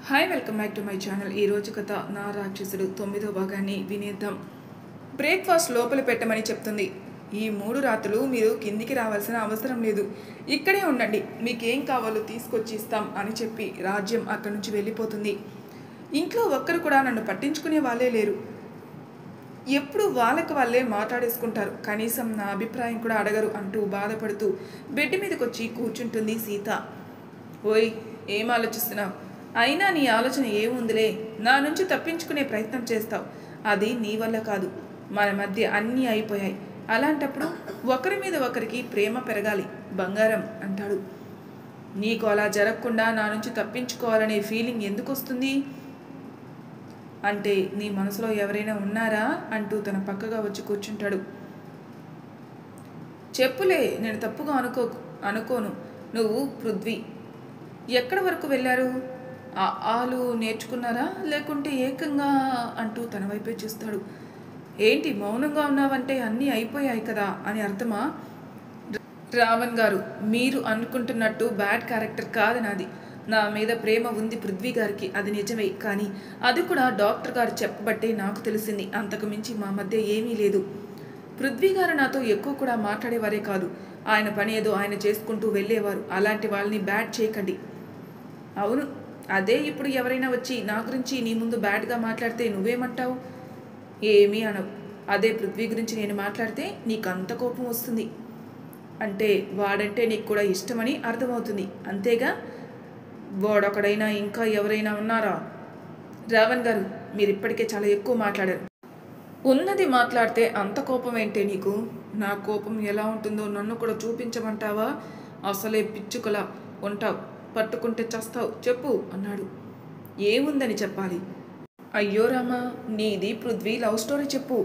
Hi welcome back to my channel. ఈరోజు కథ నా రాక్షసుడు 9వ భాగాన్ని వినేద్దాం. బ్రేక్ఫాస్ట్ లోపల పెట్టమని చెప్తుంది. ఈ 3 రాత్రులు మీరు కిందికి రావాల్సిన అవసరం లేదు, ఇక్కడే ఉండండి, మీకేం కావాలో తీసుకొచ్చి ఇస్తాం అని చెప్పి రాజ్యం అక్కడి నుంచి వెళ్ళిపోతుంది. ఇంట్లో ఒక్కరు కూడా నన్ను పట్టించుకునే వాళ్ళే లేరు, ఎప్పుడు వాళ్ళకి వాళ్ళే మాట్లాడేసుకుంటారు, కనీసం నా అభిప్రాయం కూడా అడగరు అంటూ బాధపడుతూ బెడ్ మీదకి వచ్చి కూర్చుంటుంది సీత. ఓయ్, ఏం ఆలోచిస్తున్నావు? అయినా నీ ఆలోచన ఏముందిలే, నా నుంచి తప్పించుకునే ప్రయత్నం చేస్తావు, అది నీ వల్ల కాదు, మన మధ్య అన్నీ అయిపోయాయి, అలాంటప్పుడు ఒకరి మీద ఒకరికి ప్రేమ పెరగాలి బంగారం అంటాడు. నీకు అలా జరగకుండా నా నుంచి తప్పించుకోవాలనే ఫీలింగ్ ఎందుకు వస్తుంది అంటే, నీ మనసులో ఎవరైనా ఉన్నారా అంటూ తన పక్కగా వచ్చి కూర్చుంటాడు. చెప్పులే, నేను తప్పుగా అనుకోను, నువ్వు పృథ్వీ ఎక్కడి వరకు వెళ్ళారు? ఆలు నేర్చుకున్నారా లేకుంటే ఏకంగా అంటూ తన వైపే చూస్తాడు. ఏంటి మౌనంగా ఉన్నావంటే అన్నీ అయిపోయాయి కదా అని అర్థమా? రావణ్ గారు, మీరు అనుకుంటున్నట్టు బ్యాడ్ క్యారెక్టర్ కాదు నాది, నా మీద ప్రేమ ఉంది పృథ్వీ గారికి, అది నిజమే, కానీ అది కూడా డాక్టర్ గారు చెప్పబట్టే నాకు తెలిసింది, అంతకు మించి మా మధ్య ఏమీ లేదు. పృథ్వీ గారు నాతో ఎక్కువ కూడా మాట్లాడేవారే కాదు, ఆయన పని ఏదో ఆయన చేసుకుంటూ వెళ్ళేవారు, అలాంటి వాళ్ళని బ్యాడ్ చేయకండి. అవును, అదే ఇప్పుడు ఎవరైనా వచ్చి నా గురించి నీ ముందు బ్యాడ్గా మాట్లాడితే నువ్వేమంటావు? ఏమీ అనవు. అదే పృథ్వీ గురించి నేను మాట్లాడితే నీకు అంత కోపం వస్తుంది. అంటే వాడంటే నీకు కూడా ఇష్టమని అర్థమవుతుంది, అంతేగా? వాడొకడైనా ఇంకా ఎవరైనా ఉన్నారా? రావణ్ గారు, మీరు ఇప్పటికే చాలా ఎక్కువ మాట్లాడారు, ఉన్నది మాట్లాడితే అంత కోపం ఏంటే నీకు? నా కోపం ఎలా ఉంటుందో నన్ను కూడా చూపించమంటావా? అసలే పిచ్చుకలా ఉంటావు, పట్టుకుంటే చస్తావు, చెప్పు అన్నాడు. ఏముందని చెప్పాలి? అయ్యో రామా, నీది పృథ్వీ లవ్ స్టోరీ చెప్పు.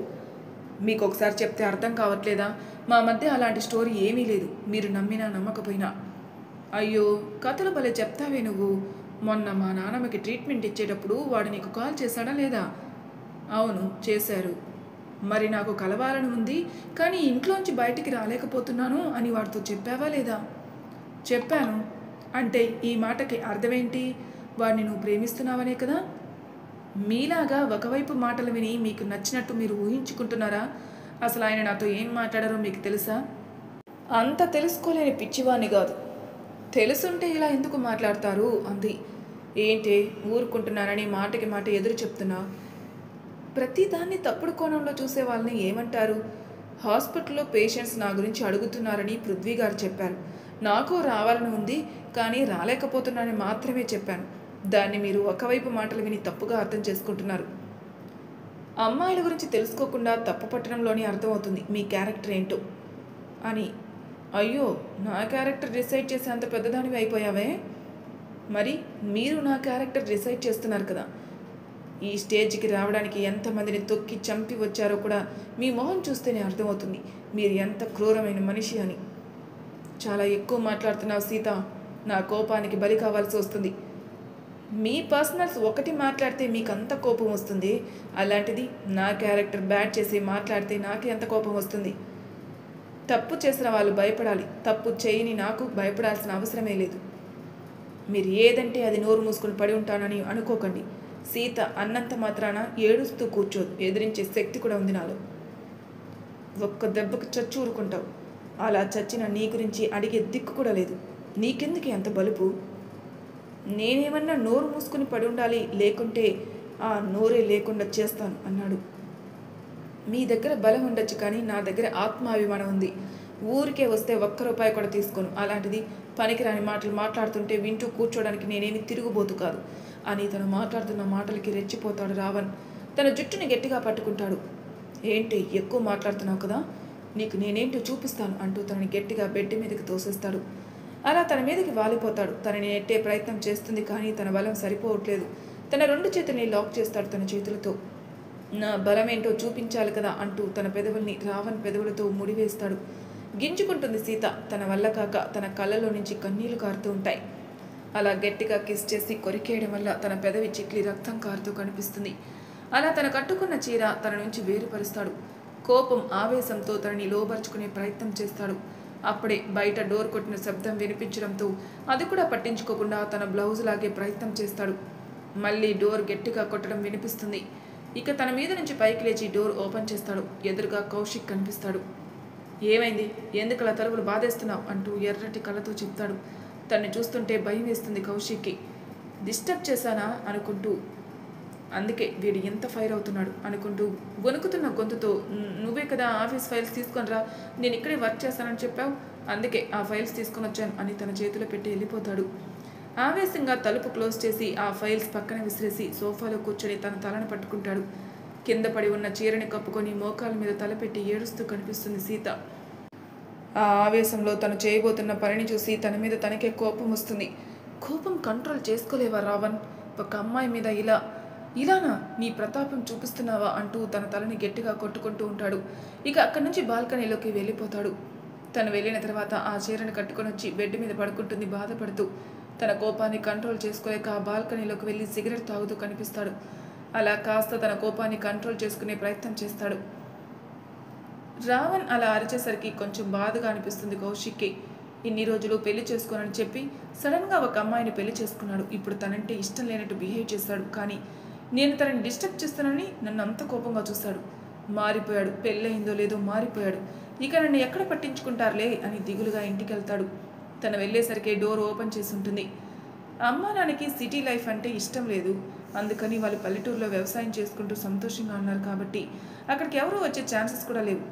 మీకు ఒకసారి చెప్తే అర్థం కావట్లేదా? మా మధ్య అలాంటి స్టోరీ ఏమీ లేదు, మీరు నమ్మినా నమ్మకపోయినా. అయ్యో, కథలు భలే చెప్తావే నువ్వు. మొన్న మా నాన్నమ్మకి ట్రీట్మెంట్ ఇచ్చేటప్పుడు వాడు నీకు కాల్ చేశాడా లేదా? అవును, చేశారు. మరి నాకు కలవాలని ఉంది, కానీ ఇంట్లోంచి బయటికి రాలేకపోతున్నాను అని వాడితో చెప్పావా లేదా? చెప్పాను. అంటే ఈ మాటకి అర్థమేంటి? వాడిని నువ్వు ప్రేమిస్తున్నావనే కదా? మీలాగా ఒకవైపు మాటలు విని మీకు నచ్చినట్టు మీరు ఊహించుకుంటున్నారా? అసలు ఆయన నాతో ఏం మాట్లాడారో మీకు తెలుసా? అంత తెలుసుకోలేని పిచ్చివాణ్ణి కాదు, తెలుసుంటే ఇలా ఎందుకు మాట్లాడతారు అంది. ఏంటి ఊరుకుంటున్నానని మాటకి మాట ఎదురు చెప్తున్నా? ప్రతిదాన్ని తప్పుడు కోణంలో చూసే వాళ్ళని ఏమంటారు? హాస్పిటల్లో పేషెంట్స్ నా గురించి అడుగుతున్నారని పృథ్వీ గారు చెప్పారు, నాకు రావాలని ఉంది కానీ రాలేకపోతున్నానని మాత్రమే చెప్పాను. దాన్ని మీరు ఒకవైపు మాటలు విని తప్పుగా అర్థం చేసుకుంటున్నారు. అమ్మాయిల గురించి తెలుసుకోకుండా తప్పు పట్టడంలోనే అర్థమవుతుంది మీ క్యారెక్టర్ ఏంటో అని. అయ్యో, నా క్యారెక్టర్ డిసైడ్ చేసే అంత పెద్దదానివి అయిపోయావే? మరి మీరు నా క్యారెక్టర్ డిసైడ్ చేస్తున్నారు కదా. ఈ స్టేజ్కి రావడానికి ఎంతమందిని తొక్కి చంపి వచ్చారో కూడా మీ మొహం చూస్తేనే అర్థమవుతుంది మీరు ఎంత క్రూరమైన మనిషి అని. చాలా ఎక్కువ మాట్లాడుతున్నావు సీత, నా కోపానికి బలి కావాల్సి వస్తుంది. మీ పర్సనల్స్ ఒకటి మాట్లాడితే మీకు అంత కోపం వస్తుంది, అలాంటిది నా క్యారెక్టర్ బ్యాడ్ చేసి మాట్లాడితే నాకే ఎంత కోపం వస్తుంది? తప్పు చేసిన వాళ్ళు భయపడాలి, తప్పు చేయని నాకు భయపడాల్సిన అవసరమే లేదు. మీరు ఏదంటే అది నోరు మూసుకుని పడి ఉంటానని అనుకోకండి. సీత అన్నంత మాత్రాన ఏడుస్తూ కూర్చోదు, ఎదిరించే శక్తి కూడా ఉంది నాలో. ఒక్క దెబ్బకు చచ్చి ఊరుకుంటావు, అలా చచ్చిన నీ గురించి అడిగే దిక్కు కూడా లేదు. నీకెందుకు ఎంత బలుపు? నేనేమన్నా నోరు మూసుకుని పడి ఉండాలి, లేకుంటే ఆ నోరే లేకుండా చేస్తాను అన్నాడు. మీ దగ్గర బలం ఉండొచ్చు, కానీ నా దగ్గర ఆత్మాభిమానం ఉంది. ఊరికే వస్తే ఒక్క రూపాయి కూడా తీసుకోను, అలాంటిది పనికిరాని మాటలు మాట్లాడుతుంటే వింటూ కూర్చోడానికి నేనేమి తిరుగుబోతు కాదు అని తను మాట్లాడుతున్న మాటలకి రెచ్చిపోతాడు రావణ్. తన జుట్టుని గట్టిగా పట్టుకుంటాడు. ఏంటి ఎక్కువ మాట్లాడుతున్నావు కదా, నీకు నేనేంటో చూపిస్తాను అంటూ తనని గట్టిగా బెడ్ మీదకి తోసేస్తాడు. అలా తన మీదకి వాలిపోతాడు. తనని నెట్టే ప్రయత్నం చేస్తుంది, కానీ తన బలం సరిపోవట్లేదు. తన 2 చేతుల్ని లాక్ చేస్తాడు తన చేతులతో. నా బలం ఏంటో చూపించాలి కదా అంటూ తన పెదవుల్ని రావణ్ పెదవులతో ముడివేస్తాడు. గింజుకుంటుంది సీత. తన వల్ల కాక తన కళ్ళలో నుంచి కన్నీళ్లు కారుతూ ఉంటాయి. అలా గట్టిగా కిస్ చేసి కొరికేయడం వల్ల తన పెదవి చిట్లి రక్తం కారుతూ కనిపిస్తుంది. అలా తన కట్టుకున్న చీర తన నుంచి వేరుపరుస్తాడు. కోపం ఆవేశంతో తనని లోబర్చుకునే ప్రయత్నం చేస్తాడు. అప్పుడే బయట డోర్ కొట్టిన శబ్దం వినిపించడంతో అది కూడా పట్టించుకోకుండా తన బ్లౌజ్ లాగే ప్రయత్నం చేస్తాడు. మళ్ళీ డోర్ గట్టిగా కొట్టడం వినిపిస్తుంది. ఇక తన మీద నుంచి పైకి లేచి డోర్ ఓపెన్ చేస్తాడు. ఎదురుగా కౌశిక్ కనిపిస్తాడు. ఏమైంది, ఎందుకు అలా తలుపులు బాధేస్తున్నావు అంటూ ఎర్రటి కళ్ళతో చెప్తాడు. తన్ని చూస్తుంటే భయం వేస్తుంది కౌశిక్కి. డిస్టర్బ్ చేశానా అనుకుంటూ, అందుకే వీడు ఎంత ఫైర్ అవుతున్నాడు అనుకుంటూ వణుకుతున్న గొంతుతో, నువ్వే కదా ఆఫీస్ ఫైల్స్ తీసుకొని రా, నేను ఇక్కడే వర్క్ చేస్తానని చెప్పావు, అందుకే ఆ ఫైల్స్ తీసుకొని వచ్చాను అని తన చేతిలో పెట్టి వెళ్ళిపోతాడు. ఆవేశంగా తలుపు క్లోజ్ చేసి ఆ ఫైల్స్ పక్కన విసిరేసి సోఫాలో కూర్చొని తన తలను పట్టుకుంటాడు. కింద పడి ఉన్న చీరని కప్పుకొని మోకాల మీద తలపెట్టి ఏడుస్తూ కనిపిస్తుంది సీత. ఆ ఆవేశంలో తను చేయబోతున్న పనిని చూసి తన మీద తనకే కోపం వస్తుంది. కోపం కంట్రోల్ చేసుకోలేవా రావణ్? ఒక అమ్మాయి మీద ఇలానా నీ ప్రతాపం చూపిస్తున్నావా అంటూ తన తలని గట్టిగా కొట్టుకుంటూ ఉంటాడు. ఇక అక్కడి నుంచి బాల్కనీలోకి వెళ్ళిపోతాడు. తను వెళ్ళిన తర్వాత ఆ చీరను కట్టుకొని వచ్చి బెడ్ మీద పడుకుంటుంది బాధపడుతూ. తన కోపాన్ని కంట్రోల్ చేసుకోలేక ఆ బాల్కనీలోకి వెళ్ళి సిగరెట్ తాగుతూ కనిపిస్తాడు. అలా కాస్త తన కోపాన్ని కంట్రోల్ చేసుకునే ప్రయత్నం చేస్తాడు. రావణ్ అలా అరిచేసరికి కొంచెం బాధగా అనిపిస్తుంది కౌశిక్కి. ఇన్ని రోజులు పెళ్లి చేసుకోనని చెప్పి సడన్గా ఒక అమ్మాయిని పెళ్లి చేసుకున్నాడు. ఇప్పుడు తనంటే ఇష్టం లేనట్టు బిహేవ్ చేశాడు. కానీ నేను తనని డిస్టర్బ్ చేస్తానని నన్ను అంత కోపంగా చూశాడు. మారిపోయాడు, పెళ్ళయిందో లేదో మారిపోయాడు. ఇక నన్ను ఎక్కడ పట్టించుకుంటారులే అని దిగులుగా ఇంటికి వెళ్తాడు. తను వెళ్ళేసరికి డోర్ ఓపెన్ చేసి ఉంటుంది. అమ్మా నాన్నకి సిటీ లైఫ్ అంటే ఇష్టం లేదు, అందుకని వాళ్ళు పల్లెటూరులో వ్యవసాయం చేసుకుంటూ సంతోషంగా ఉన్నారు కాబట్టి అక్కడికి ఎవరూ వచ్చే ఛాన్సెస్ కూడా లేవు.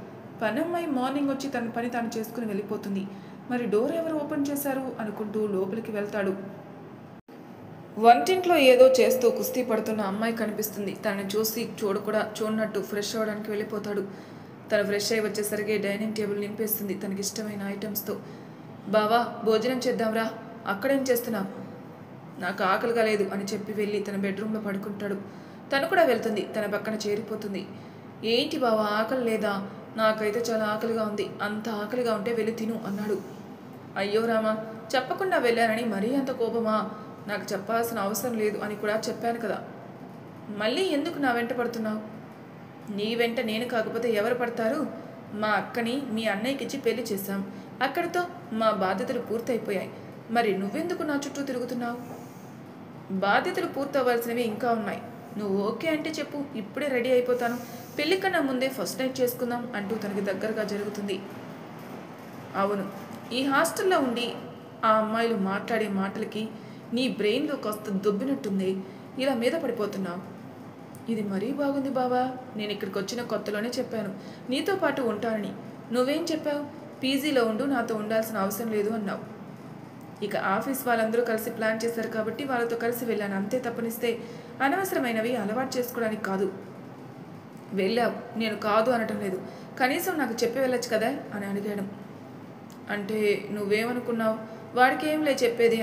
పనమ్మాయి మార్నింగ్ వచ్చి తన పని తాను చేసుకుని వెళ్ళిపోతుంది. మరి డోర్ ఎవరు ఓపెన్ చేశారు అనుకుంటూ లోపలికి వెళ్తాడు. వంటింట్లో ఏదో చేస్తూ కుస్తీ పడుతున్న అమ్మాయి కనిపిస్తుంది. తనని చూసి చూడనట్టు ఫ్రెష్ అవ్వడానికి వెళ్ళిపోతాడు. తను ఫ్రెష్ అయ్యి వచ్చేసరికి డైనింగ్ టేబుల్ నింపేస్తుంది తనకి ఇష్టమైన ఐటమ్స్తో. బావా భోజనం చేద్దాంరా, అక్కడేం చేస్తున్నావు? నాకు ఆకలిగా లేదు అని చెప్పి వెళ్ళి తన బెడ్రూమ్లో పడుకుంటాడు. తను కూడా వెళ్తుంది, తన పక్కన చేరిపోతుంది. ఏంటి బావా ఆకలి లేదా? నాకైతే చాలా ఆకలిగా ఉంది, అంత ఆకలిగా ఉంటే వెళ్ళి తిను అన్నాడు. అయ్యో రామా, చెప్పకుండా వెళ్ళానని మరీ అంత కోపమా? నాకు చెప్పాల్సిన అవసరం లేదు అని కూడా చెప్పాను కదా, మళ్ళీ ఎందుకు నా వెంట పడుతున్నావు? నీ వెంట నేను కాకపోతే ఎవరు పడతారు? మా అక్కని మీ అన్నయ్యకిచ్చి పెళ్లి చేశాం, అక్కడితో మా బాధ్యతలు పూర్తయిపోయాయి. మరి నువ్వెందుకు నా చుట్టూ తిరుగుతున్నావు? బాధ్యతలు పూర్తవ్వాల్సినవి ఇంకా ఉన్నాయి. నువ్వు ఓకే అంటే చెప్పు, ఇప్పుడే రెడీ అయిపోతాను, పెళ్లి కన్నా ముందే ఫస్ట్ నైట్ చేసుకుందాం అంటూ తనకి దగ్గరగా జరుగుతుంది. అవును, ఈ హాస్టల్లో ఉండి ఆ అమ్మాయిలు మాట్లాడే మాటలకి నీ బ్రెయిన్లో కాస్త దొబ్బినట్టుంది, ఇలా మీద పడిపోతున్నావు. ఇది మరీ బాగుంది బావా, నేను ఇక్కడికి వచ్చిన కొత్తలోనే చెప్పాను నీతో పాటు ఉంటానని. నువ్వేం చెప్పావు? పీజీలో ఉండు, నాతో ఉండాల్సిన అవసరం లేదు అన్నావు. ఇక ఆఫీస్ వాళ్ళందరూ కలిసి ప్లాన్ చేశారు కాబట్టి వాళ్ళతో కలిసి వెళ్ళాను, అంతే తప్పనిస్తే అనవసరమైనవి అలవాటు చేసుకోవడానికి కాదు. వెళ్ళావు, నేను కాదు అనటం లేదు, కనీసం నాకు చెప్పి వెళ్ళొచ్చు కదా అని అడిగాడు. అంటే నువ్వేమనుకున్నావు? వాడికి ఏంలే చెప్పేది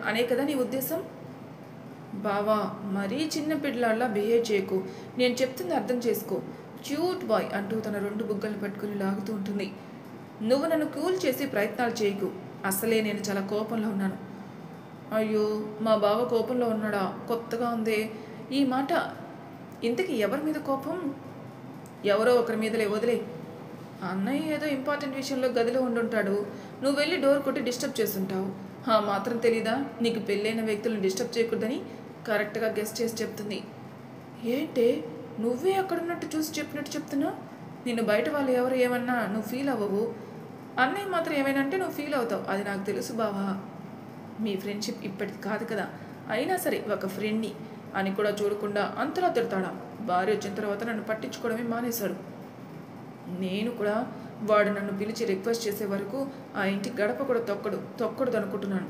అనే కదా నీ ఉద్దేశం? బావా మరీ చిన్న పిల్లలా బిహేవ్ చేయకు, నేను చెప్తుంది అర్థం చేసుకో, క్యూట్ బాయ్ అంటూ తన రెండు బుగ్గలు పట్టుకుని లాగుతూ ఉంటుంది. నువ్వు నన్ను కూల్ చేసి ప్రయత్నాలు చేయకు, అసలే నేను చాలా కోపంలో ఉన్నాను. అయ్యో మా బావ కోపంలో ఉన్నాడా? కొత్తగా ఉందే ఈ మాట. ఇంతకీ ఎవరి మీద కోపం? ఎవరో ఒకరి మీదలే, వదిలే. అన్నయ్య ఏదో ఇంపార్టెంట్ విషయంలో గదిలో ఉండుంటాడు, నువ్వు వెళ్ళి డోర్ కొట్టి డిస్టర్బ్ చేస్తుంటావు. ఆ మాత్రం తెలీదా నీకు పెళ్ళైన వ్యక్తులను డిస్టర్బ్ చేయకూడదని? కరెక్ట్గా గెస్ట్ చేసి చెప్తుంది. ఏంటే నువ్వే అక్కడున్నట్టు చూసి చెప్పినట్టు చెప్తున్నా? నిన్ను బయట వాళ్ళు ఎవరు ఏమన్నా నువ్వు ఫీల్ అవ్వవు, అన్నయ్య మాత్రం ఏమైనా అంటే నువ్వు ఫీల్ అవుతావు, అది నాకు తెలుసు బావా. మీ ఫ్రెండ్షిప్ ఇప్పటిది కాదు కదా, అయినా సరే ఒక ఫ్రెండ్ని అని కూడా చూడకుండా అంతలా తిడతాడా? భార్య వచ్చిన తర్వాత నన్ను పట్టించుకోవడమే మానేశాడు. నేను కూడా వాడు నన్ను పిలిచి రిక్వెస్ట్ చేసే వరకు ఆ ఇంటి గడప కూడా తొక్కడదు అనుకుంటున్నాను.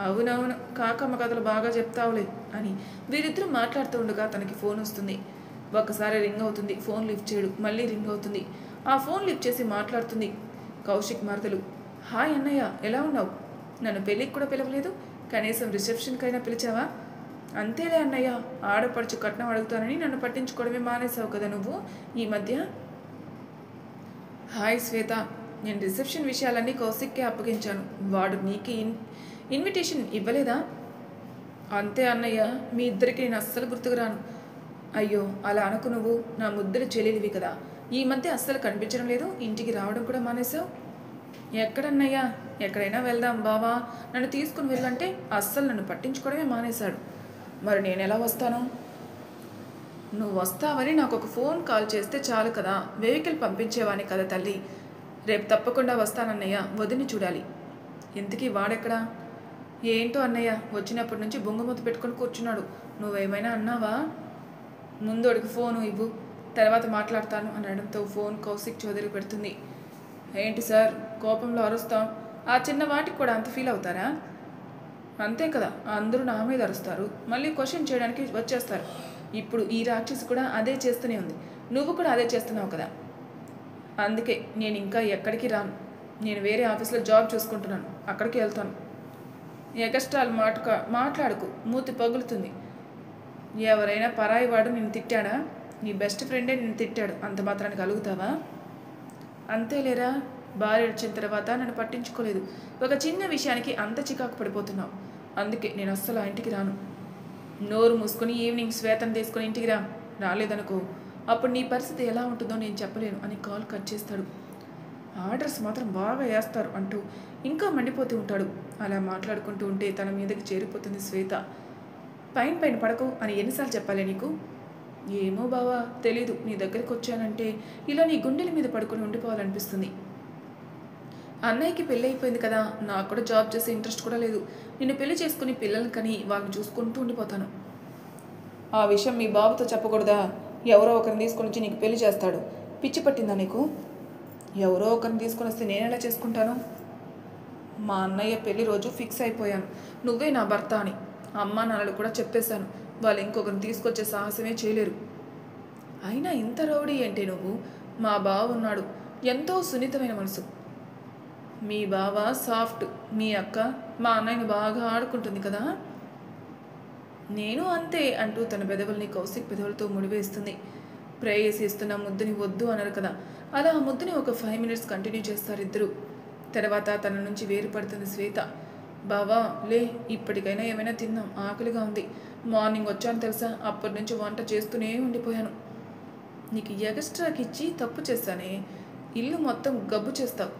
అవునవును, కాకమ్మ కథలు బాగా చెప్తావులే అని వీరిద్దరూ మాట్లాడుతూ ఉండగా తనకి ఫోన్ వస్తుంది. ఒకసారి రింగ్ అవుతుంది, ఫోన్ లిఫ్ట్ చేయడు, మళ్ళీ రింగ్ అవుతుంది. ఆ ఫోన్ లిఫ్ట్ చేసి మాట్లాడుతుంది కౌశిక్ మరదలు. హాయ్ అన్నయ్య, ఎలా ఉన్నావు? నన్ను పెళ్ళికి కూడా పిలవలేదు, కనీసం రిసెప్షన్కైనా పిలిచావా? అంతేలే అన్నయ్య, ఆడపడుచు కట్నం అడుగుతానని నన్ను పట్టించుకోవడమే మానేసావు కదా నువ్వు ఈ మధ్య. హాయ్ శ్వేత, నేను రిసెప్షన్ విషయాలన్నీ కౌశిక్కే అప్పగించాను, వాడు నీకు ఇన్విటేషన్ ఇవ్వలేదా? అంతే అన్నయ్య, మీ ఇద్దరికి నేను అస్సలు గుర్తుకురాను. అయ్యో అలా అనుకు, నువ్వు నా ముద్దులు చెల్లెలివి కదా, ఈ మధ్య అస్సలు కనిపించడం లేదు, ఇంటికి రావడం కూడా మానేశావు. ఎక్కడన్నయ్యా? ఎక్కడైనా వెళ్దాం బావా, నన్ను తీసుకుని వెళ్ళంటే అస్సలు నన్ను పట్టించుకోవడమే మానేశాడు. మరి నేను ఎలా వస్తాను? నువ్వు వస్తావని నాకు ఒక ఫోన్ కాల్ చేస్తే చాలు కదా, వెహికల్ పంపించేవాని కదా తల్లి. రేపు తప్పకుండా వస్తానన్నయ్య, వదిని చూడాలి. ఇంతకీ వాడెక్కడా? ఏంటో అన్నయ్య, వచ్చినప్పటి నుంచి బొంగుమూత పెట్టుకొని కూర్చున్నాడు. నువ్వేమైనా అన్నావా? ముందు అడిగి ఫోను ఇవ్వు, తర్వాత మాట్లాడతాను అనడంతో ఫోన్ కౌశిక్ చౌదరి పెడుతుంది. ఏంటి సార్, కోపంలో అరుస్తాం? ఆ చిన్న వాటికి కూడా అంత ఫీల్ అవుతారా? అంతే కదా, అందరూ నా మీద అరుస్తారు, మళ్ళీ క్వశ్చన్ చేయడానికి వచ్చేస్తారు. ఇప్పుడు ఈ రాక్షసి కూడా అదే చేస్తూనే ఉంది. నువ్వు కూడా అదే చేస్తున్నావు కదా. అందుకే నేను ఇంకా ఎక్కడికి రాను. నేను వేరే ఆఫీస్లో జాబ్ చూసుకుంటున్నాను, అక్కడికి వెళ్తాను. ఎగస్ట్రాల్ మాట్లాడుకు, మూతి పగులుతుంది. ఎవరైనా పరాయి వాడు నిన్ను తిట్టాడా? నీ బెస్ట్ ఫ్రెండే నిన్ను తిట్టాడు, అంత మాత్రానికి అలుగుతావా? అంతేలేరా, భార్య వచ్చిన తర్వాత నన్ను పట్టించుకోలేదు. ఒక చిన్న విషయానికి అంత చికాకు పడిపోతున్నావు. అందుకే నేను అస్సలు ఆ ఇంటికి రాను. నోరు మూసుకొని ఈవినింగ్ శ్వేతను తీసుకొని ఇంటికి రాలేదనుకో, అప్పుడు నీ పరిస్థితి ఎలా ఉంటుందో నేను చెప్పలేను అని కాల్ కట్ చేస్తాడు. ఆర్డర్స్ మాత్రం బాగా వేస్తారు అంటూ ఇంకా మండిపోతూ ఉంటాడు. అలా మాట్లాడుకుంటూ ఉంటే తన మీదకి చేరిపోతుంది శ్వేత. పైన పడకు అని ఎన్నిసార్లు చెప్పాలి నీకు? ఏమో బావా, తెలీదు. నీ దగ్గరికి వచ్చానంటే ఇలా నీ గుండెల మీద పడుకొని ఉండిపోవాలనిపిస్తుంది. అన్నయ్యకి పెళ్ళి అయిపోయింది కదా, నాకు కూడా జాబ్ చేసే ఇంట్రెస్ట్ కూడా లేదు. నిన్ను పెళ్లి చేసుకుని పిల్లల్ని కని వాళ్ళని చూసుకుంటూ ఉండిపోతాను. ఆ విషయం మీ బాబుతో చెప్పకూడదా? ఎవరో ఒకరిని తీసుకొని వచ్చి నీకు పెళ్లి చేస్తాడు. పిచ్చి పట్టిందా నీకు? ఎవరో ఒకరిని తీసుకొని వస్తే నేనెలా చేసుకుంటాను? మా అన్నయ్య పెళ్లి రోజు ఫిక్స్ అయిపోయాను, నువ్వే నా భర్త అని. అమ్మా నాన్నలు కూడా చెప్పేశాను. వాళ్ళు ఇంకొకరిని తీసుకొచ్చే సాహసమే చేయలేరు. అయినా ఇంత రౌడీ ఏంటి నువ్వు? మా బావ ఉన్నాడు, ఎంతో సున్నితమైన మనసు. మీ బావ సాఫ్ట్, మీ అక్క మా అన్నయ్యని బాగా ఆడుకుంటుంది కదా. నేను అంతే అంటూ తన పెదవుల్ని కౌశిక్ పెదవులతో ముడివేస్తుంది. ప్రేయసి ఇస్తున్న ముద్దుని వద్దు అనరు కదా, అలా ఆ ముద్దుని ఒక 5 minutes కంటిన్యూ చేస్తారు ఇద్దరు. తర్వాత తన నుంచి వేరుపడుతుంది శ్వేత. బావా లే, ఇప్పటికైనా ఏమైనా తిందాం, ఆకలిగా ఉంది. మార్నింగ్ వచ్చాను తెలుసా, అప్పటి నుంచి వంట చేస్తూనే ఉండిపోయాను. నీకు ఎగస్ట్రాకి ఇచ్చి తప్పు చేస్తానే, ఇల్లు మొత్తం గబ్బు చేస్తావు.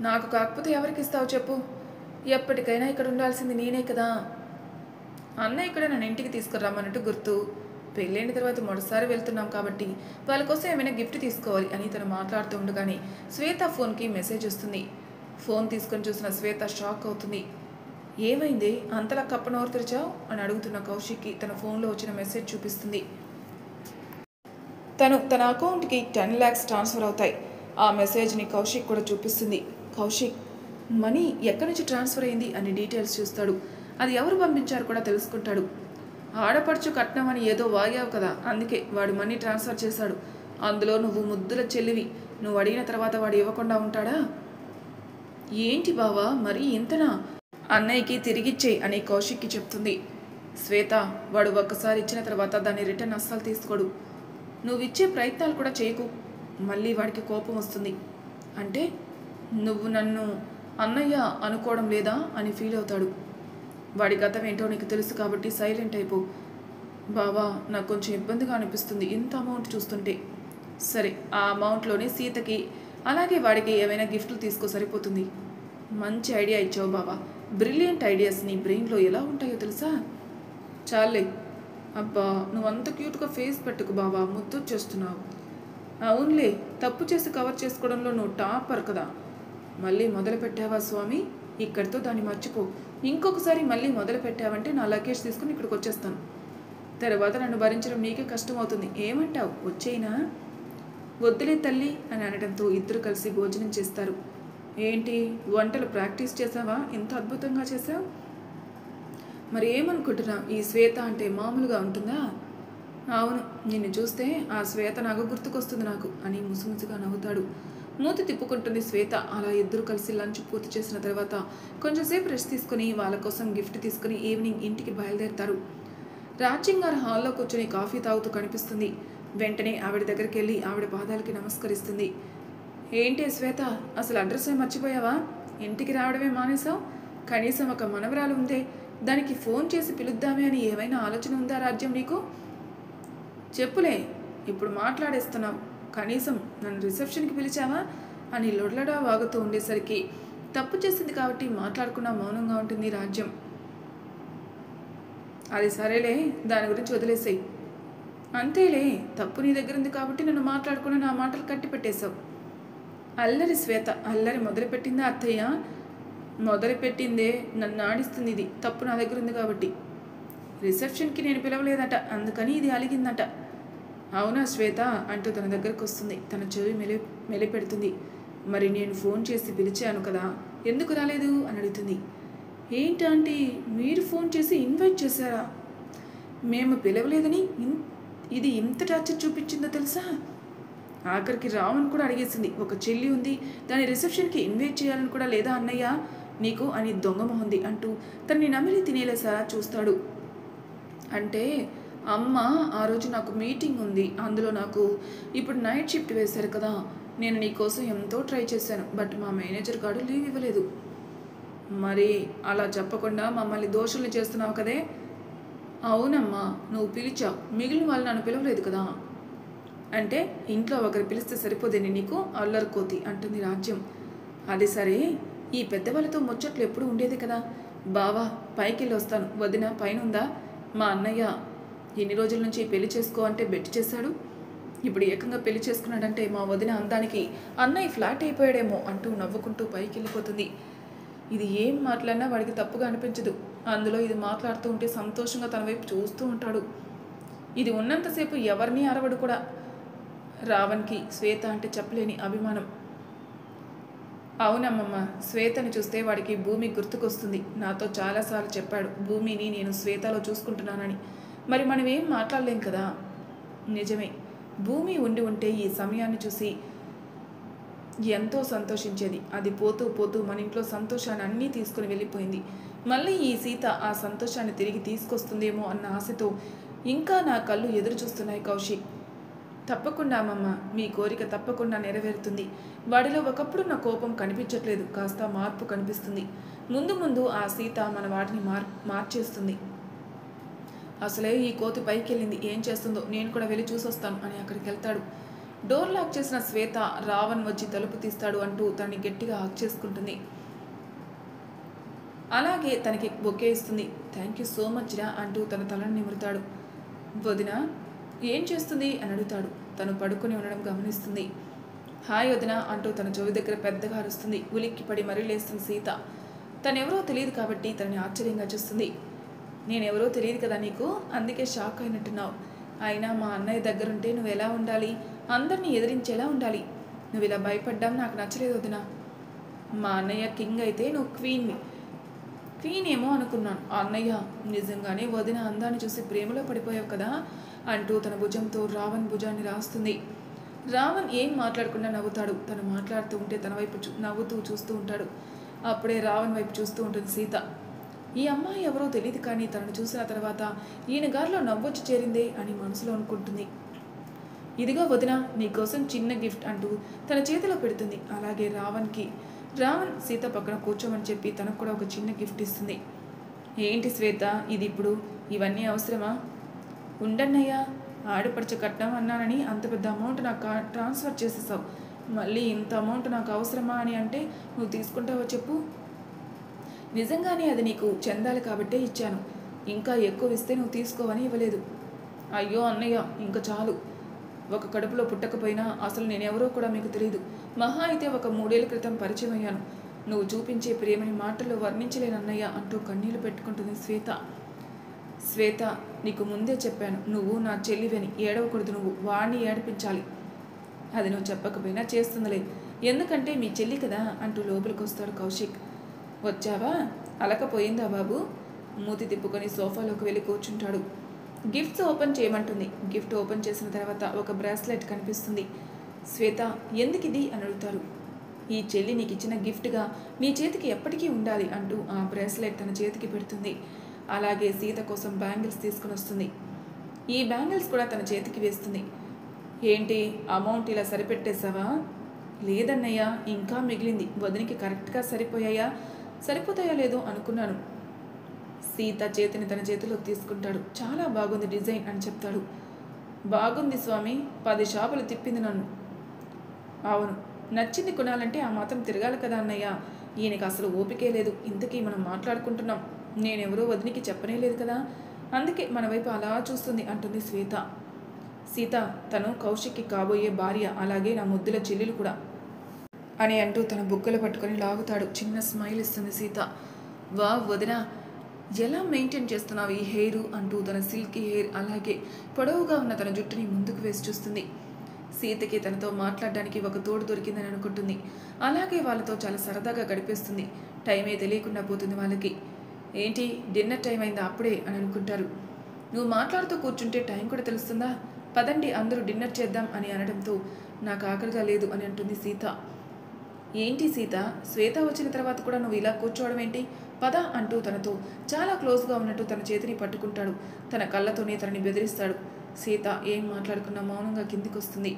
నాకు కాకపోతే ఎవరికి ఇస్తావు చెప్పు? ఎప్పటికైనా ఇక్కడ ఉండాల్సింది నేనే కదా. అన్నయ్య ఇక్కడ నన్ను ఇంటికి తీసుకురామన్నట్టు గుర్తు. పెళ్ళైన తర్వాత మొదటిసారి వెళ్తున్నాం కాబట్టి వాళ్ళ కోసం ఏమైనా గిఫ్ట్ తీసుకోవాలి అని తను మాట్లాడుతూ ఉండగానే శ్వేత ఫోన్కి మెసేజ్ వస్తుంది. ఫోన్ తీసుకొని చూసిన శ్వేత షాక్ అవుతుంది. ఏమైంది, అంతలా కప్పనోరు తెరిచావు అని అడుగుతున్న కౌశిక్కి తన ఫోన్లో వచ్చిన మెసేజ్ చూపిస్తుంది. తన అకౌంట్కి 10 lakhs ట్రాన్స్ఫర్ అవుతాయి. ఆ మెసేజ్ని కౌశిక్ కూడా చూపిస్తుంది. కౌశిక్ మనీ ఎక్కడి నుంచి ట్రాన్స్ఫర్ అయింది అని డీటెయిల్స్ చూస్తాడు. అది ఎవరు పంపించారు కూడా తెలుసుకుంటాడు. ఆడపడుచు కట్నం అని ఏదో వాగావు కదా, అందుకే వాడు మనీ ట్రాన్స్ఫర్ చేశాడు. అందులో నువ్వు ముద్దుల చెల్లివి. నువ్వు అడిగిన తర్వాత వాడు ఇవ్వకుండా ఉంటాడా? ఏంటి బావా మరీ ఇంతనా? అన్నయ్యకి తిరిగిచ్చేయి అని కౌశిక్కి చెప్తుంది. శ్వేత, వాడు ఒక్కసారి ఇచ్చిన తర్వాత దాన్ని రిటర్న్ అస్సలు తీసుకోడు. నువ్వు ఇచ్చే ప్రయత్నాలు కూడా చేయకు, మళ్ళీ వాడికి కోపం వస్తుంది. అంటే నువ్వు నన్ను అన్నయ్య అనుకోవడం లేదా అని ఫీల్ అవుతాడు. వాడి గతం ఏంటో నీకు తెలుసు కాబట్టి సైలెంట్ అయిపో. బావా, నాకు కొంచెం ఇబ్బందిగా అనిపిస్తుంది ఇంత అమౌంట్ చూస్తుంటే. సరే, ఆ అమౌంట్లోనే సీతకి అలాగే వాడికి ఏమైనా గిఫ్ట్లు తీసుకో, సరిపోతుంది. మంచి ఐడియా ఇచ్చావు బావా. బ్రిలియంట్ ఐడియాస్ నీ బ్రెయిన్లో ఎలా ఉంటాయో తెలుసా? చాలే అబ్బా, నువ్వు అంత క్యూట్గా ఫేస్ పెట్టుకు బావా, ముద్దు చేస్తున్నావు. అవునులే, తప్పు చేసి కవర్ చేసుకోవడంలో నువ్వు టాపర్ కదా. మళ్ళీ మొదలు పెట్టావా స్వామి? ఇక్కడితో దాన్ని మర్చిపో. ఇంకొకసారి మళ్ళీ మొదలు పెట్టావంటే నా లగేజ్ తీసుకుని ఇక్కడికి వచ్చేస్తాను. తర్వాత నన్ను భరించడం నీకే కష్టం అవుతుంది. ఏమంటావు, వచ్చేయినా? వద్దులే తల్లి అని అనడంతో ఇద్దరు కలిసి భోజనం చేస్తారు. ఏంటి, వంటలు ప్రాక్టీస్ చేసావా? ఇంత అద్భుతంగా చేసావు. మరి ఏమనుకుంటున్నావు, ఈ శ్వేత అంటే మామూలుగా ఉంటుందా? అవును, నిన్ను చూస్తే ఆ శ్వేత నాకు గుర్తుకొస్తుంది నాకు అని ముసుముసుగా నవ్వుతాడు. మూతి తిప్పుకుంటుంది శ్వేత. అలా ఇద్దరు కలిసి లంచ్ పూర్తి చేసిన తర్వాత కొంచెంసేపు రెస్ట్ తీసుకుని వాళ్ళ కోసం గిఫ్ట్ తీసుకుని ఈవినింగ్ ఇంటికి బయలుదేరుతారు. రాజ్యం గారు హాల్లో కూర్చొని కాఫీ తాగుతూ కనిపిస్తుంది. వెంటనే ఆవిడ దగ్గరికి వెళ్ళి ఆవిడ పాదాలకి నమస్కరిస్తుంది. ఏంటి శ్వేత, అసలు అడ్రస్ మర్చిపోయావా? ఇంటికి రావడమే మానేసావు? కనీసం ఒక మనవరాలు ఉందే, దానికి ఫోన్ చేసి పిలుద్దామే అని ఏమైనా ఆలోచన ఉందా రాజ్యం నీకు? చెప్పులే, ఇప్పుడు మాట్లాడేస్తున్నావు. కనీసం నన్ను రిసెప్షన్కి పిలిచావా అని లొడలడా వాగుతూ ఉండేసరికి తప్పు చేసింది కాబట్టి మాట్లాడకుండా మౌనంగా ఉంటుంది రాజ్యం. అది సరేలే, దాని గురించి వదిలేసేయి. అంతేలే, తప్పు నీ దగ్గర ఉంది కాబట్టి నన్ను మాట్లాడుకుని నా మాటలు కట్టి పెట్టేశావు. అల్లరి శ్వేత, అల్లరి మొదలుపెట్టిందా అత్తయ్య? మొదలుపెట్టిందే, నన్ను ఆడిస్తుంది. ఇది తప్పు నా దగ్గర ఉంది కాబట్టి. రిసెప్షన్కి నేను పిలవలేదట, అందుకని ఇది అలిగిందట. అవునా శ్వేత అంటూ తన దగ్గరకు వస్తుంది. తన చెవి మెలిపెడుతుంది. మరి నేను ఫోన్ చేసి పిలిచాను కదా, ఎందుకు రాలేదు అని అడుగుతుంది. ఏంటంటే మీరు ఫోన్ చేసి ఇన్వైట్ చేశారా? మేము పిలవలేదని ఇది ఇంత టార్చర్ చూపించిందో తెలుసా? ఆఖరికి రావణ్ కూడా అడిగేసింది. ఒక చెల్లి ఉంది, దాని రిసెప్షన్కి ఇన్వైట్ చేయాలని కూడా లేదా అన్నయ్య నీకు అని దొంగమొహంది అంటూ తనని నమిలి తినేలేసా చూస్తాడు. అంటే అమ్మ ఆ రోజు నాకు మీటింగ్ ఉంది, అందులో నాకు ఇప్పుడు నైట్ షిఫ్ట్ వేశారు కదా, నేను నీకోసం ఎంతో ట్రై చేశాను, బట్ మా మేనేజర్ గారు లీవ్ ఇవ్వలేదు. మరి అలా చెప్పకుండా మమ్మల్ని దోషుల్ని చేస్తున్నావు కదే? అవునమ్మా, నువ్వు పిలిచావు, మిగిలిన వాళ్ళు నన్ను పిలవలేదు కదా. అంటే ఇంట్లో ఒకరు పిలిస్తే సరిపోదేని నీకు అల్లరి కోతి అంటుంది రాజ్యం. అది సరే, ఈ పెద్దవాళ్ళతో ముచ్చట్లు ఎప్పుడు ఉండేది కదా. బావా పైకి వెళ్ళి వస్తాను, వదిన పైన ఉందా? మా అన్నయ్య ఎన్ని రోజుల నుంచి పెళ్లి చేసుకో అంటే బెట్టి చేశాడు, ఇప్పుడు ఏకంగా పెళ్లి చేసుకున్నాడంటే మా వదిన అందానికి అన్నయ్య ఫ్లాట్ అయిపోయాడేమో అంటూ నవ్వుకుంటూ పైకి వెళ్ళిపోతుంది. ఇది ఏం మాట్లాడినా వాడికి తప్పుగా అనిపించదు. అందులో ఇది మాట్లాడుతూ ఉంటే సంతోషంగా తన వైపు చూస్తూ ఉంటాడు. ఇది ఉన్నంతసేపు ఎవరిని అరవడు కూడా. రావణ్కి శ్వేత అంటే చెప్పలేని అభిమానం. అవునమ్మమ్మ, శ్వేతని చూస్తే వాడికి భూమి గుర్తుకొస్తుంది. నాతో చాలాసార్లు చెప్పాడు భూమిని నేను శ్వేతలో చూసుకుంటున్నానని. మరి మనం ఏం మాట్లాడలేం కదా. నిజమే, భూమి ఉండి ఉంటే ఈ సమయాన్ని చూసి ఎంతో సంతోషించేది. అది పోతూ పోతూ మన ఇంట్లో సంతోషాన్ని అన్నీ తీసుకుని వెళ్ళిపోయింది. మళ్ళీ ఈ సీత ఆ సంతోషాన్ని తిరిగి తీసుకొస్తుందేమో అన్న ఆశతో ఇంకా నా కళ్ళు ఎదురు చూస్తున్నాయి కౌశిక్. తప్పకుండా అమ్మమ్మ, మీ కోరిక తప్పకుండా నెరవేరుతుంది. వాడిలో ఒకప్పుడు నా కోపం కనిపించట్లేదు, కాస్త మార్పు కనిపిస్తుంది. ముందు ముందు ఆ సీత మన వాటిని మార్చేస్తుంది. అసలే ఈ కోతి పైకి వెళ్ళింది, ఏం చేస్తుందో నేను కూడా వెళ్ళి చూసొస్తాను అని అక్కడికి వెళ్తాడు. డోర్ లాక్ చేసిన శ్వేత రావణ్ వచ్చి తలుపు తీస్తాడు అంటూ తనని గట్టిగా హాక్ చేసుకుంటుంది. అలాగే తనకి బొకే ఇస్తుంది. థ్యాంక్ యూ సో మచ్ రా అంటూ తన తలను నిమురుతాడు. వదిన ఏం చేస్తుంది అని అడుగుతాడు. తను పడుకొని ఉండడం గమనిస్తుంది. హాయ్ వదిన అంటూ తన చెవి దగ్గర పెద్దగా అరుస్తుంది. ఉలిక్కి పడి మరీ లేస్తుంది సీత. తనెవరో తెలియదు కాబట్టి తనని ఆశ్చర్యంగా చూస్తుంది. నేనెవరో తెలియదు కదా నీకు, అందుకే షాక్ అయినట్టున్నావు. అయినా మా అన్నయ్య దగ్గరుంటే నువ్వు ఎలా ఉండాలి, అందరినీ ఎదిరించేలా ఉండాలి. నువ్వు ఇలా భయపడ్డాం నాకు నచ్చలేదు వదిన. మా అన్నయ్య కింగ్ అయితే నువ్వు క్వీన్ ఏమో అనుకున్నాను. అన్నయ్య నిజంగానే వదిన అందాన్ని చూసి ప్రేమలో పడిపోయావు కదా అంటూ తన భుజంతో రావణ్ భుజాన్ని రాస్తుంది. రావణ్ ఏం మాట్లాడకుండా నవ్వుతాడు. తను మాట్లాడుతూ ఉంటే తన వైపు నవ్వుతూ చూస్తూ ఉంటాడు. అప్పుడే రావణ్ వైపు చూస్తూ ఉంటుంది సీత. ఈ అమ్మాయి ఎవరో తెలియదు కానీ తనను చూసిన తర్వాత ఈయన గారిలో నవ్వొచ్చి చేరిందే అని మనసులో అనుకుంటుంది. ఇదిగో వదిన, నీకోసం చిన్న గిఫ్ట్ అంటూ తన చేతిలో పెడుతుంది. అలాగే రావణ్ సీత పక్కన కూర్చోమని చెప్పి తనకు కూడా ఒక చిన్న గిఫ్ట్ ఇస్తుంది. ఏంటి శ్వేత ఇది ఇప్పుడు, ఇవన్నీ అవసరమా? ఉండన్నయ్యా, ఆడపడిచ కట్నం అన్నానని అంత పెద్ద అమౌంట్ నాకు ట్రాన్స్ఫర్ చేసేసావు. మళ్ళీ ఇంత అమౌంట్ నాకు అవసరమా అని అంటే నువ్వు తీసుకుంటావో చెప్పు. నిజంగానే అది నీకు చెందాలి కాబట్టే ఇచ్చాను. ఇంకా ఎక్కువ ఇస్తే నువ్వు తీసుకోవని ఇవ్వలేదు. అయ్యో అన్నయ్య, ఇంకా చాలు. ఒక కడుపులో పుట్టకపోయినా అసలు నేనెవరో కూడా మీకు తెలియదు. మహా అయితే ఒక 3 ఏళ్ల క్రితం పరిచయం అయ్యాను. నువ్వు చూపించే ప్రేమని మాటల్లో వర్ణించలేనన్నయ్య అంటూ కన్నీళ్లు పెట్టుకుంటుంది శ్వేత, నీకు ముందే చెప్పాను, నువ్వు నా చెల్లివని. ఏడవకూడదు, నువ్వు వాణ్ణి ఏడిపించాలి. అది నువ్వు చెప్పకపోయినా చేస్తుందిలే, ఎందుకంటే మీ చెల్లి కదా అంటూ లోపలికి వస్తాడు కౌశిక్. వచ్చావా, అలకపోయిందా బాబు? మూతి తిప్పుకొని సోఫాలోకి వెళ్ళి కూర్చుంటాడు. గిఫ్ట్స్ ఓపెన్ చేయమంటుంది. గిఫ్ట్ ఓపెన్ చేసిన తర్వాత ఒక బ్రాస్లెట్ కనిపిస్తుంది. శ్వేత, ఎందుకు ఇది అని అడుగుతారు. ఈ చెల్లి నీకు ఇచ్చిన గిఫ్ట్గా నీ చేతికి ఎప్పటికీ ఉండాలి అంటూ ఆ బ్రాస్లెట్ తన చేతికి పెడుతుంది. అలాగే సీత కోసం బ్యాంగిల్స్ తీసుకుని వస్తుంది. ఈ బ్యాంగిల్స్ కూడా తన చేతికి వేస్తుంది. ఏంటి అమౌంట్ ఇలా సరిపెట్టేశావా? లేదన్నయ్య, ఇంకా మిగిలింది. వదినికి కరెక్ట్గా సరిపోతాయా లేదో అనుకున్నాను. సీత చేతిని తన చేతిలో తీసుకుంటాడు. చాలా బాగుంది డిజైన్ అని చెప్తాడు. బాగుంది స్వామి, 10 షాపులు తిప్పింది నన్ను. అవును, నచ్చింది కొనాలంటే ఆ మాత్రం తిరగాలి కదా అన్నయ్య. ఈయనకి అసలు ఓపికే లేదు. ఇంతకీ మనం మాట్లాడుకుంటున్నాం, నేనెవరో వదినికి చెప్పనే లేదు కదా అందుకే మన వైపు అలా చూస్తుంది అంటుంది శ్వేత. సీత, తను కౌశిక్కి కాబోయే భార్య, అలాగే నా ముద్దుల చెల్లెలు కూడా అని అంటూ తన బుగ్గలు పట్టుకొని లాగుతాడు. చిన్న స్మైల్ ఇస్తుంది సీత. వా వదిన, ఎలా మెయింటైన్ చేస్తున్నావు ఈ హెయిర్ అంటూ తన సిల్కీ హెయిర్ అలాగే పొడవుగా ఉన్న తన జుట్టుని ముందుకు వేసి చూస్తుంది. సీతకి తనతో మాట్లాడడానికి ఒక తోడు దొరికిందని అనుకుంటుంది. అలాగే వాళ్ళతో చాలా సరదాగా గడిపేస్తుంది. టైమే తెలియకుండా పోతుంది వాళ్ళకి. ఏంటి, డిన్నర్ టైం అయిందా అప్పుడే అని అనుకుంటారు. నువ్వు మాట్లాడుతూ కూర్చుంటే టైం కూడా తెలుస్తుందా? పదండి అందరూ డిన్నర్ చేద్దాం అని అనడంతో నాకు ఆకలిగా లేదు అని అంటుంది సీత. ఏంటి సీత, శ్వేత వచ్చిన తర్వాత కూడా నువ్వు ఇలా కూర్చోవడం ఏంటి? పద అంటూ తనతో చాలా క్లోజ్గా ఉన్నట్టు తన చేతిని పట్టుకుంటాడు. తన కళ్ళతోనే తనని బెదిరిస్తాడు. సీత ఏం మాట్లాడుకున్నా మౌనంగా కిందికి వస్తుంది.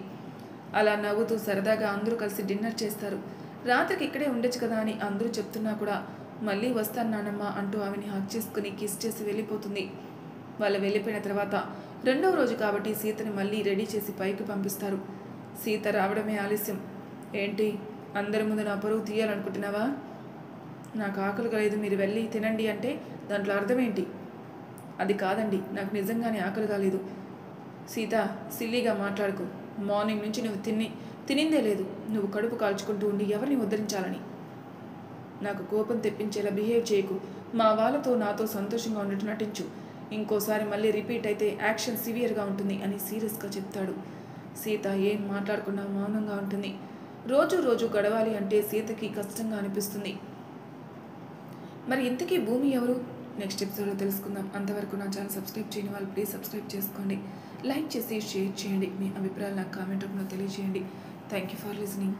అలా నవ్వుతూ సరదాగా అందరూ కలిసి డిన్నర్ చేస్తారు. రాత్రికి ఇక్కడే ఉండొచ్చు కదా అని అందరూ చెప్తున్నా కూడా మళ్ళీ వస్తాను నానమ్మ అంటూ ఆమెని హక్ చేసుకుని కిస్ చేసి వెళ్ళిపోతుంది. వాళ్ళు వెళ్ళిపోయిన తర్వాత రెండవ రోజు కాబట్టి సీతని మళ్ళీ రెడీ చేసి పైకి పంపిస్తారు. సీత రావడమే ఆలస్యం. ఏంటి, అందరి ముందు నా పరువు తీయాలనుకుంటున్నావా? నాకు ఆకలిగా లేదు, మీరు వెళ్ళి తినండి అంటే దాంట్లో అర్థం ఏంటి? అది కాదండి, నాకు నిజంగానే ఆకలిగా లేదు. సీత, సిల్లీగా మాట్లాడుకో. మార్నింగ్ నుంచి నువ్వు తినిందే లేదు. నువ్వు కడుపు కాల్చుకుంటూ ఉండి ఎవరిని ఉద్ధరించాలని? నాకు కోపం తెప్పించేలా బిహేవ్ చేయకు. మా వాళ్ళతో నాతో సంతోషంగా ఉన్నట్టు నటించు. ఇంకోసారి మళ్ళీ రిపీట్ అయితే యాక్షన్ సివియర్గా ఉంటుంది అని సీరియస్గా చెప్తాడు. సీత ఏం మాట్లాడకుండా మౌనంగా ఉంటుంది. రోజు రోజు గడవాలి అంటే సీతకి కష్టంగా అనిపిస్తుంది. మరి ఇంతకీ భూమి ఎవరు? నెక్స్ట్ ఎపిసోడ్లో తెలుసుకుందాం. అంతవరకు నా ఛానల్ సబ్స్క్రైబ్ చేయని వాళ్ళు ప్లీజ్ సబ్స్క్రైబ్ చేసుకోండి. లైక్ చేసి షేర్ చేయండి. మీ అభిప్రాయాలు నాకు కామెంట్ రూపంలో తెలియజేయండి. Thank you for listening.